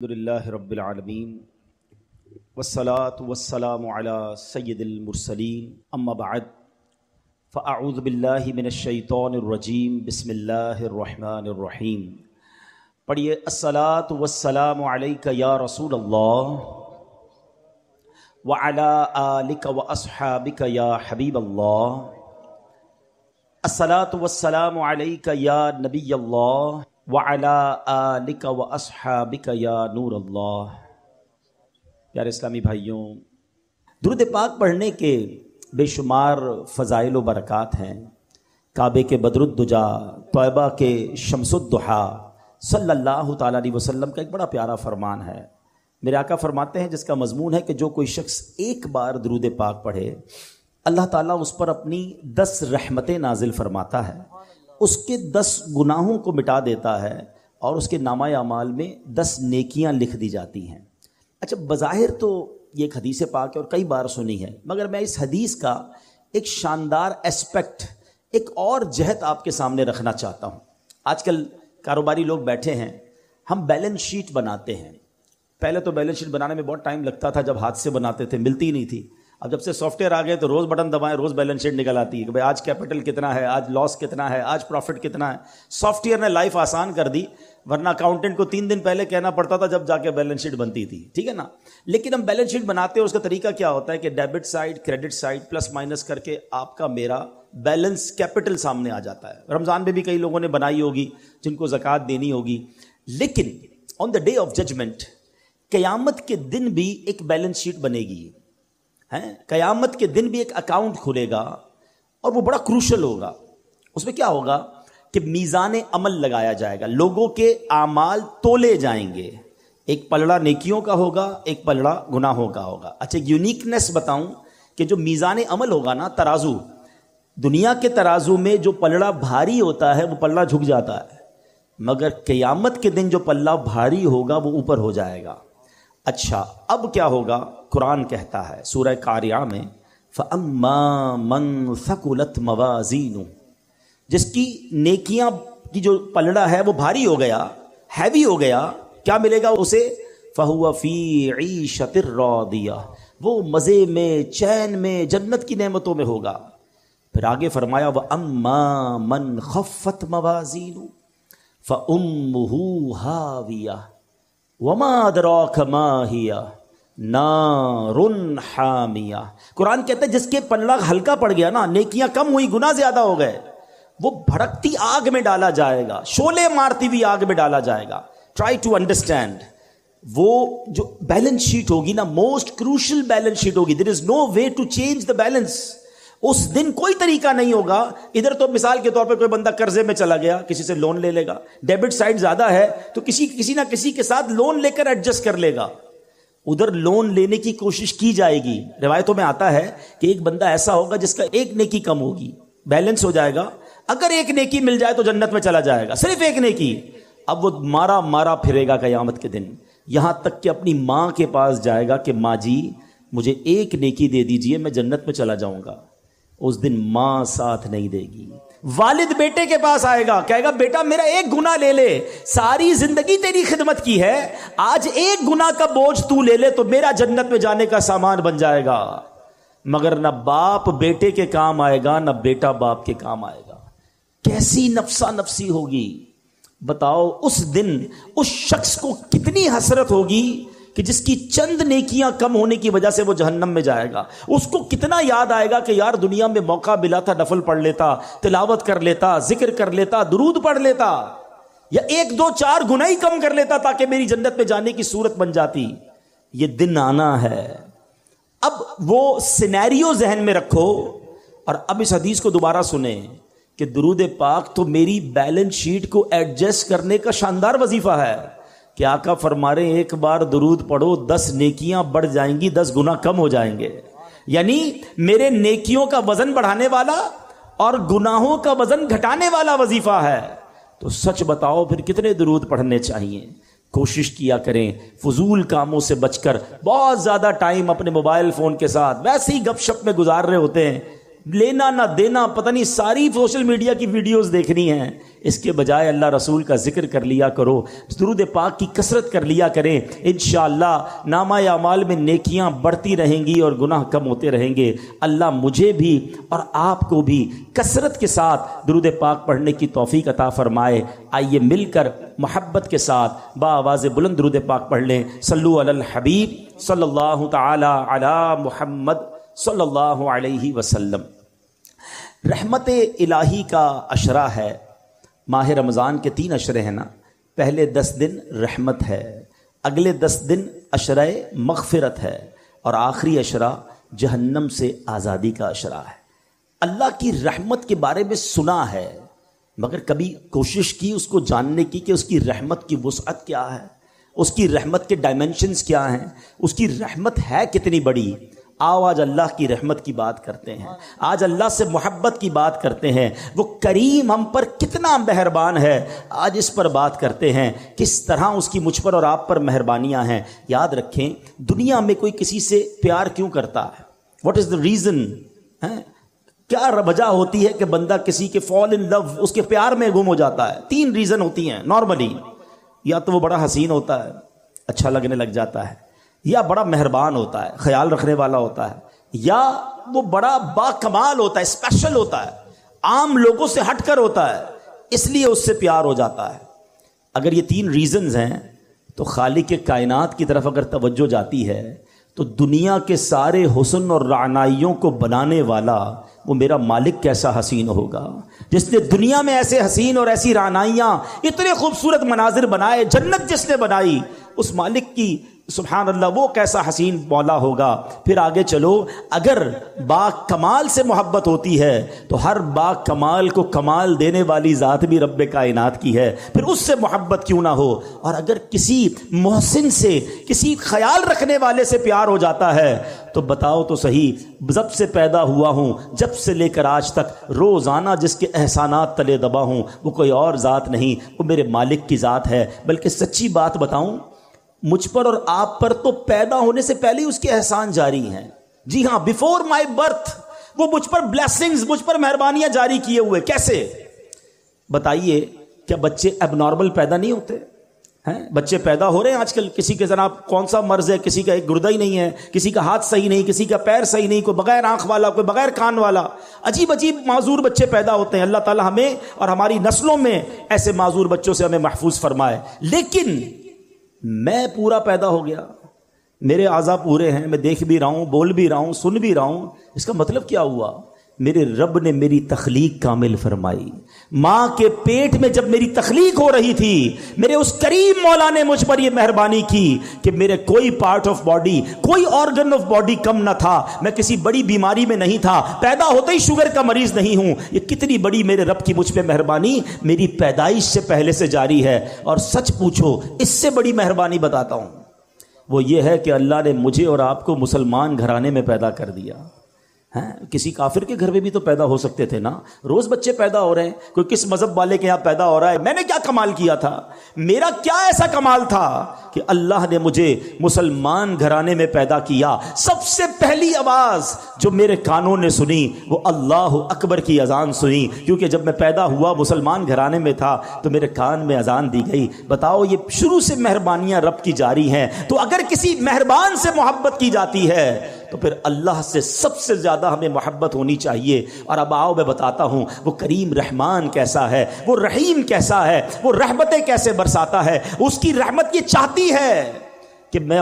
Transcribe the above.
الحمدللہ رب العالمین والصلاة والسلام علی سید المرسلین اما بعد فاعوذ باللہ من الشیطان الرجیم بسم اللہ الرحمن الرحیم۔ پڑھیے الصلاة والسلام علیک یا رسول اللہ وعلی آلک واصحابک یا حبیب اللہ، الصلاة والسلام علیک یا نبی اللہ وعلی آلک واصحابک یا نور اللہ۔ پیارے اسلامی بھائیوں، درود پاک پڑھنے کے بے شمار فضائل و برکات ہیں۔ کعبے کے بدر الدجا، طیبہ کے شمس الضحیٰ صلی اللہ تعالیٰ علیہ وسلم کا ایک بڑا پیارا فرمان ہے۔ میرے آقا فرماتے ہیں جس کا مضمون ہے کہ جو کوئی شخص ایک بار درود پاک پڑھے اللہ تعالیٰ اس پر اپنی 10 رحمتیں نازل فرماتا ہے، اس کے 10 گناہوں کو مٹا دیتا ہے اور اس کے نامہ اعمال میں 10 نیکیاں لکھ دی جاتی ہیں۔ اچھا، بظاہر تو یہ ایک حدیث پاک ہے اور کئی بار سنی ہے، مگر میں اس حدیث کا ایک شاندار اسپیکٹ، ایک اور جہت آپ کے سامنے رکھنا چاہتا ہوں۔ آج کل کاروباری لوگ بیٹھے ہیں، ہم بیلنس شیٹ بناتے ہیں۔ پہلے تو بیلنس شیٹ بنانے میں بہت ٹائم لگتا تھا، جب ہاتھ سے بناتے تھے ملتی ہی نہیں تھی۔ اب جب سے سافٹ ویئر آ گئے تو روز بٹن دبائیں روز بیلنس شیٹ نکل آتی ہے کہ بھائی آج کیپٹل کتنا ہے، آج لاس کتنا ہے، آج پروفٹ کتنا ہے۔ سافٹ ویئر نے لائف آسان کر دی، ورنہ اکاؤنٹنٹ کو 3 دن پہلے کہنا پڑتا تھا جب جا کے بیلنس شیٹ بنتی تھی، ٹھیک ہے نا۔ لیکن ہم بیلنس شیٹ بناتے ہیں، اس کا طریقہ کیا ہوتا ہے کہ debit side credit side plus minus کر کے آپ کا میرا بیلنس کیپٹل سامنے آ جاتا ہے۔ رمضان میں بھی کئی لوگوں نے بنائی ہوگی جن کو زکوٰۃ دینی ہوگی، لیکن آن دا ڈے آف ججمنٹ، قیامت کے دن بھی ایک بیلنس شیٹ بنے گی، قیامت کے دن بھی ایک اکاؤنٹ کھلے گا اور وہ بڑا کروشل ہوگا۔ اس میں کیا ہوگا کہ میزان عمل لگایا جائے گا، لوگوں کے اعمال تولے جائیں گے، ایک پلڑا نیکیوں کا ہوگا، ایک پلڑا گناہوں کا ہوگا۔ اچھا، یونیکنیس بتاؤں کہ جو میزان عمل ہوگا نا، ترازو، دنیا کے ترازو میں جو پلڑا بھاری ہوتا ہے وہ پلڑا جھک جاتا ہے، مگر قیامت کے دن جو پلڑا بھاری ہوگا وہ اوپر ہو جائے گا۔ اچھا، اب کیا ہوگا؟ قرآن کہتا ہے سورہ قاریعہ میں فَأَمَّا مَنْ ثَقُلَتْ مَوَازِينُهُ، جس کی نیکیاں کی جو پلڑا ہے وہ بھاری ہو گیا، ہیوی ہو گیا، کیا ملے گا اسے؟ فَهُوَ فِي عِيشَةٍ رَاضِيَةٍ، وہ مزے میں، چین میں، جنت کی نعمتوں میں ہوگا۔ پھر آگے فرمایا وَأَمَّا مَنْ خَفَّتْ مَوَازِينُهُ فَأُمُّهُ هَاوِيَةٌ وَمَا أَدْرَاكَ مَا هِيَ نَارٌ حَامِيَةٌ۔ قرآن کہتا ہے جس کے پلڑا ہلکا پڑ گیا نا، نیکیاں کم ہوئی، گناہ زیادہ ہو گئے، وہ بھڑکتی آگ میں ڈالا جائے گا، شعلے مارتی ہوئی آگ میں ڈالا جائے گا۔ ٹرائی ٹو انڈرسٹینڈ، وہ جو بیلنس شیٹ ہوگی نا، موسٹ کروشل بیلنس شیٹ ہوگی، there is no way to change the balance. اس دن کوئی طریقہ نہیں ہوگا۔ ادھر تو مثال کے طور پہ کوئی بندہ قرضے میں چلا گیا، کسی سے لون لے لے گا، ڈیبٹ سائڈ زیادہ ہے تو کسی نہ کسی کے ساتھ لون لے کر ایڈجسٹ کر لے گا، ادھر لون لینے کی کوشش کی جائے گی۔ روایتوں میں آتا ہے کہ ایک بندہ ایسا ہوگا جس کا ایک نیکی کم ہوگی، بیلنس ہو جائے گا، اگر ایک نیکی مل جائے تو جنت میں چلا جائے گا، صرف ایک نیکی۔ اب وہ مارا پھرے گا قیامت کے دن، یہاں تک کہ اپنی ماں کے پاس جائے گا کہ ماں جی مجھے ایک نیکی دے دیجئے، میں جنت میں چلا جاؤں گا۔ اس دن ماں ساتھ نہیں دے گی۔ والد بیٹے کے پاس آئے گا، کہے گا بیٹا میرا ایک گناہ لے لے، ساری زندگی تیری خدمت کی ہے، آج ایک گناہ کا بوجھ تو لے لے تو میرا جنت میں جانے کا سامان بن جائے گا۔ مگر نہ باپ بیٹے کے کام آئے گا، نہ بیٹا باپ کے کام آئے گا۔ کیسی نفسا نفسی ہوگی بتاؤ؟ اس دن اس شخص کو کتنی حسرت ہوگی کہ جس کی چند نیکیاں کم ہونے کی وجہ سے وہ جہنم میں جائے گا۔ اس کو کتنا یاد آئے گا کہ یار دنیا میں موقع ملا تھا، نفل پڑھ لیتا، تلاوت کر لیتا، ذکر کر لیتا، درود پڑھ لیتا، یا 1 2 4 گناہ ہی کم کر لیتا تاکہ میری جنت میں جانے کی صورت بن جاتی۔ یہ دن آنا ہے۔ اب وہ سینیریو ذہن میں رکھو اور اب اس حدیث کو دوبارہ سنیں کہ درود پاک تو میری بیلنس شیٹ کو ایڈجسٹ کرنے کا شاندار وظیفہ ہے کہ آقا فرما رہے ہیں ایک بار درود پڑھو 10 نیکیاں بڑھ جائیں گی، 10 گناہ کم ہو جائیں گے۔ یعنی میرے نیکیوں کا وزن بڑھانے والا اور گناہوں کا وزن گھٹانے والا وظیفہ ہے۔ تو سچ بتاؤ پھر کتنے درود پڑھنے چاہیے؟ کوشش کیا کریں فضول کاموں سے بچ کر۔ بہت زیادہ ٹائم اپنے موبائل فون کے ساتھ ویسے ہی گپ شپ میں گزار رہے ہوتے ہیں، لینا نہ دینا، پتہ نہیں ساری سوشل میڈیا کی ویڈیوز دیکھنی ہیں، اس کے بجائے اللہ رسول کا ذکر کر لیا کرو، درود پاک کی کثرت کر لیا کریں، انشاءاللہ نامہ اعمال میں نیکیاں بڑھتی رہیں گی اور گناہ کم ہوتے رہیں گے۔ اللہ مجھے بھی اور آپ کو بھی کثرت کے ساتھ درود پاک پڑھنے کی توفیق عطا فرمائے۔ آئیے مل کر محبت کے ساتھ بآواز بلند درود پاک پڑھ لیں۔ صلو علی الحبیب صلی اللہ تعالی علی محمد صلی اللہ علیہ وسلم۔ رحمت الہی کا عشرہ ہے، ماہ رمضان کے 3 عشرے ہیں نا، پہلے 10 دن رحمت ہے، اگلے 10 دن عشرہ مغفرت ہے، اور آخری عشرہ جہنم سے آزادی کا عشرہ ہے۔ اللہ کی رحمت کے بارے میں سنا ہے، مگر کبھی کوشش کی اس کو جاننے کی کہ اس کی رحمت کی وسعت کیا ہے، اس کی رحمت کے ڈائمنشنز کیا ہیں، اس کی رحمت ہے کتنی بڑی۔ آؤ آج اللہ کی رحمت کی بات کرتے ہیں، آج اللہ سے محبت کی بات کرتے ہیں، وہ کریم ہم پر کتنا مہربان ہے، آج اس پر بات کرتے ہیں، کس طرح اس کی مجھ پر اور آپ پر مہربانیاں ہیں۔ یاد رکھیں، دنیا میں کوئی کسی سے پیار کیوں کرتا ہے؟ What is the reason? کیا وجہ ہوتی ہے کہ بندہ کسی کے فال ان لو، اس کے پیار میں گم ہو جاتا ہے؟ 3 ریزن ہوتی ہیں نارملی۔ یا تو وہ بڑا حسین ہوتا ہے، اچھا لگنے لگ جاتا ہے، یا بڑا مہربان ہوتا ہے، خیال رکھنے والا ہوتا ہے، یا وہ بڑا با کمال ہوتا ہے، اسپیشل ہوتا ہے، عام لوگوں سے ہٹ کر ہوتا ہے، اس لیے اس سے پیار ہو جاتا ہے۔ اگر یہ 3 ریزنز ہیں تو خالق کائنات کی طرف اگر توجہ جاتی ہے تو دنیا کے سارے حسن اور رعنائیوں کو بنانے والا وہ میرا مالک کیسا حسین ہوگا، جس نے دنیا میں ایسے حسین اور ایسی رعنائیاں، اتنے خوبصورت مناظر بنائے، جنت جس نے بنائی، اس مالک کی سبحان اللہ وہ کیسا حسین مولا ہوگا۔ پھر آگے چلو، اگر با کمال سے محبت ہوتی ہے تو ہر با کمال کو کمال دینے والی ذات بھی رب کائنات کی ہے، پھر اس سے محبت کیوں نہ ہو۔ اور اگر کسی محسن سے، کسی خیال رکھنے والے سے پیار ہو جاتا ہے تو بتاؤ تو صحیح، جب سے پیدا ہوا ہوں، جب سے لے کر آج تک روزانہ جس کے احسانات تلے دبا ہوں، وہ کوئی اور ذات نہیں، وہ میرے مالک کی ذات ہے۔ بلکہ سچی بات بتاؤں، مجھ پر اور آپ پر تو پیدا ہونے سے پہلے اس کے احسان جاری ہیں۔ جی ہاں، بیفور مائی برتھ وہ مجھ پر بلیسنگز، مجھ پر مہربانیاں جاری کیے ہوئے۔ کیسے؟ بتائیے، کیا بچے اب نارمل پیدا نہیں ہوتے ہیں؟ بچے پیدا ہو رہے ہیں آج کل، کسی کے ذرا کون سا مرض ہے، کسی کا ایک گردہ ہی نہیں ہے، کسی کا ہاتھ صحیح نہیں، کسی کا پیر صحیح نہیں، کوئی بغیر آنکھ والا، کوئی بغیر کان والا، عجیب عجیب معذور بچے پیدا ہوتے ہیں۔ اللہ تعالی ہمیں اور ہماری نسلوں میں ایسے معذور بچوں سے ہمیں محفوظ فرمائے۔ لیکن میں پورا پیدا ہو گیا، میرے اعضاء پورے ہیں، میں دیکھ بھی رہا ہوں، بول بھی رہا ہوں، سن بھی رہا ہوں۔ اس کا مطلب کیا ہوا؟ میرے رب نے میری تخلیق کامل فرمائی۔ ماں کے پیٹ میں جب میری تخلیق ہو رہی تھی، میرے اس کریم مولا نے مجھ پر یہ مہربانی کی کہ میرے کوئی پارٹ آف باڈی، کوئی آرگن آف باڈی کم نہ تھا، میں کسی بڑی بیماری میں نہیں تھا، پیدا ہوتے ہی شوگر کا مریض نہیں ہوں۔ یہ کتنی بڑی میرے رب کی مجھ پہ مہربانی میری پیدائش سے پہلے سے جاری ہے۔ اور سچ پوچھو، اس سے بڑی مہربانی بتاتا ہوں، وہ یہ ہے کہ اللہ نے مجھے اور آپ کو مسلمان گھرانے میں پیدا کر دیا۔ کسی کافر کے گھر میں بھی تو پیدا ہو سکتے تھے نا، روز بچے پیدا ہو رہے ہیں، کوئی کس مذہب والے کے یہاں پیدا ہو رہا ہے۔ میں نے کیا کمال کیا تھا؟ میرا کیا ایسا کمال تھا کہ اللہ نے مجھے مسلمان گھرانے میں پیدا کیا؟ سب سے پہلی آواز جو میرے کانوں نے سنی وہ اللہ اکبر کی اذان سنی، کیونکہ جب میں پیدا ہوا مسلمان گھرانے میں تھا تو میرے کان میں اذان دی گئی۔ بتاؤ، یہ شروع سے مہربانیاں رب کی جاری ہیں۔ تو اگر کسی مہربان سے محبت کی جاتی ہے تو پھر اللہ سے سب سے زیادہ ہمیں محبت ہونی چاہیے۔ اور اب آؤ میں بتاتا ہوں وہ کریم رحمان کیسا ہے، وہ رحیم کیسا ہے، وہ رحمتیں کیسے برساتا ہے۔ اس کی رحمت یہ چاہتی ہے کہ میں